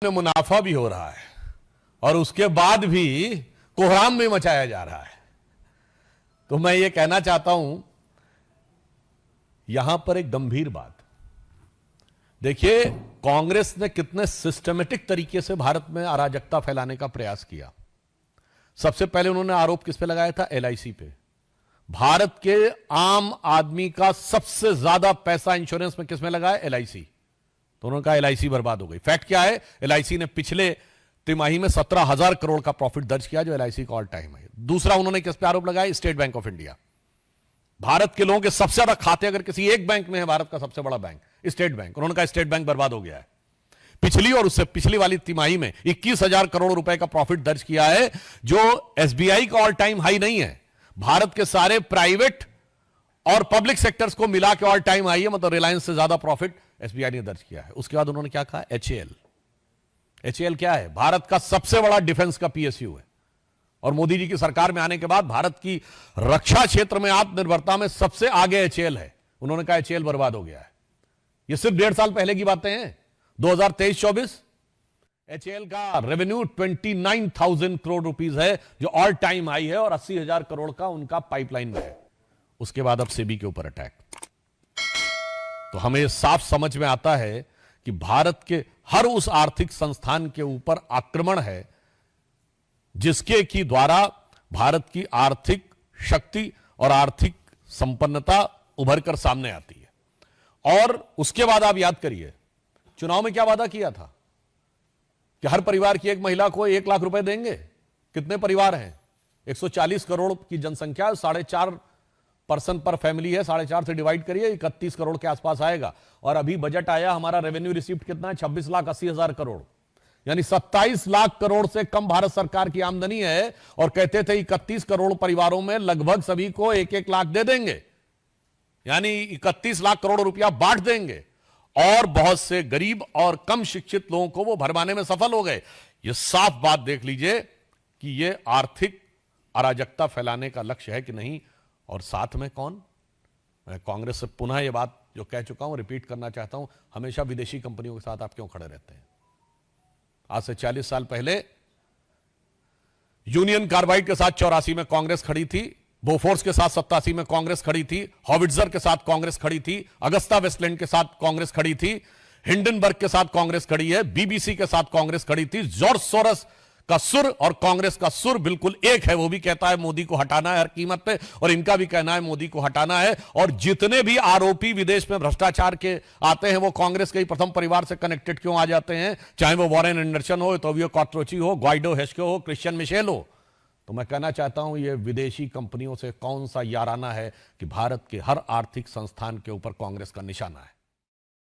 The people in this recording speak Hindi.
में मुनाफा भी हो रहा है और उसके बाद भी कोहराम भी मचाया जा रहा है। तो मैं ये कहना चाहता हूं यहां पर एक गंभीर बात देखिए, कांग्रेस ने कितने सिस्टमेटिक तरीके से भारत में अराजकता फैलाने का प्रयास किया। सबसे पहले उन्होंने आरोप किस पे लगाया था? एलआईसी पे। भारत के आम आदमी का सबसे ज्यादा पैसा इंश्योरेंस में किस में लगा है? एलआईसी। तो उन्होंने कहा एलआईसी बर्बाद हो गई। फैक्ट क्या है? एलआईसी ने पिछले तिमाही में 17,000 करोड़ का प्रॉफिट दर्ज किया, जो एलआईसी का ऑल टाइम है। दूसरा उन्होंने किस पे आरोप लगाया? State bank of India. Bharat के लोगों के सबसे ज्यादा खाते अगर किसी एक बैंक में है, भारत का सबसे बड़ा बैंक स्टेट बैंक, उन्होंने कहा स्टेट बैंक बर्बाद हो गया है। पिछली और उससे पिछली वाली तिमाही में 21,000 करोड़ रुपए का प्रॉफिट दर्ज किया है, जो एसबीआई का ऑल टाइम हाई नहीं है। भारत के सारे प्राइवेट और पब्लिक सेक्टर्स को मिला के ऑल टाइम हाई है, मतलब रिलायंस से ज्यादा प्रॉफिट एसबीआई ने दर्ज किया है। उसके बाद उन्होंने क्या कहा? एचएएल। एचएएल क्या है? भारत का सबसे बड़ा डिफेंस का पीएसयू है और मोदी जी की सरकार में आने के बाद भारत की रक्षा क्षेत्र में आत्मनिर्भरता में सबसे आगे एचएएल है। उन्होंने कहा एचएएल बर्बाद हो गया है। ये सिर्फ 1.5 साल पहले की बातें हैं। 2023-24 एचएएल का रेवेन्यू 29,000 करोड़ रुपीस है, जो ऑल टाइम हाई है, और 80,000 करोड़ का उनका पाइपलाइन में है। उसके बाद अब सेबी के ऊपर अटैक। तो हमें साफ समझ में आता है कि भारत के हर उस आर्थिक संस्थान के ऊपर आक्रमण है जिसके की द्वारा भारत की आर्थिक शक्ति और आर्थिक संपन्नता उभर कर सामने आती है। और उसके बाद आप याद करिए, चुनाव में क्या वादा किया था कि हर परिवार की एक महिला को 1 लाख रुपए देंगे। कितने परिवार हैं? 140 करोड़ की जनसंख्या, 4.5 पर्सन पर फैमिली है। 4.5 से डिवाइड करिए, 31 करोड़ के आसपास आएगा। और अभी बजट आया, हमारा रेवेन्यू रिसीव्ड कितना है? 26,80,000 करोड़, यानी 27 लाख करोड़ से कम भारत सरकार की आमदनी है। और कहते थे 31 करोड़ परिवारों में लगभग सभी को 1-1 लाख दे देंगे, यानी 31 लाख करोड़ रुपया बांट देंगे। और बहुत से गरीब और कम शिक्षित लोगों को वो भरमाने में सफल हो गए। ये साफ बात देख लीजिए कि ये आर्थिक अराजकता फैलाने का लक्ष्य है कि नहीं। और साथ में कौन? मैं कांग्रेस से पुनः ये बात जो कह चुका हूं रिपीट करना चाहता हूं, हमेशा विदेशी कंपनियों के साथ आप क्यों खड़े रहते हैं? आज से 40 साल पहले यूनियन कार्बाइड के साथ 84 में कांग्रेस खड़ी थी, बोफोर्स के साथ 87 में कांग्रेस खड़ी थी, हॉविट्जर के साथ कांग्रेस खड़ी थी, अगस्ता वेस्टलैंड के साथ कांग्रेस खड़ी थी, हिंडनबर्ग के साथ कांग्रेस खड़ी है, बीबीसी के साथ कांग्रेस खड़ी थी। जॉर्ज सोरस का सुर और कांग्रेस का सुर बिल्कुल एक है। वो भी कहता है मोदी को हटाना है हर कीमत पे, और इनका भी कहना है मोदी को हटाना है। और जितने भी आरोपी विदेश में भ्रष्टाचार के आते हैं, वो कांग्रेस के ही प्रथम परिवार से कनेक्टेड क्यों आ जाते हैं? चाहे वो वॉरेन एंडरसन हो, टोबियो कॉट्रोची हो, ग्वाइडो हेस्को हो, क्रिश्चियन मिशेल हो। तो मैं कहना चाहता हूं, ये विदेशी कंपनियों से कौन सा याराना है कि भारत के हर आर्थिक संस्थान के ऊपर कांग्रेस का निशाना है।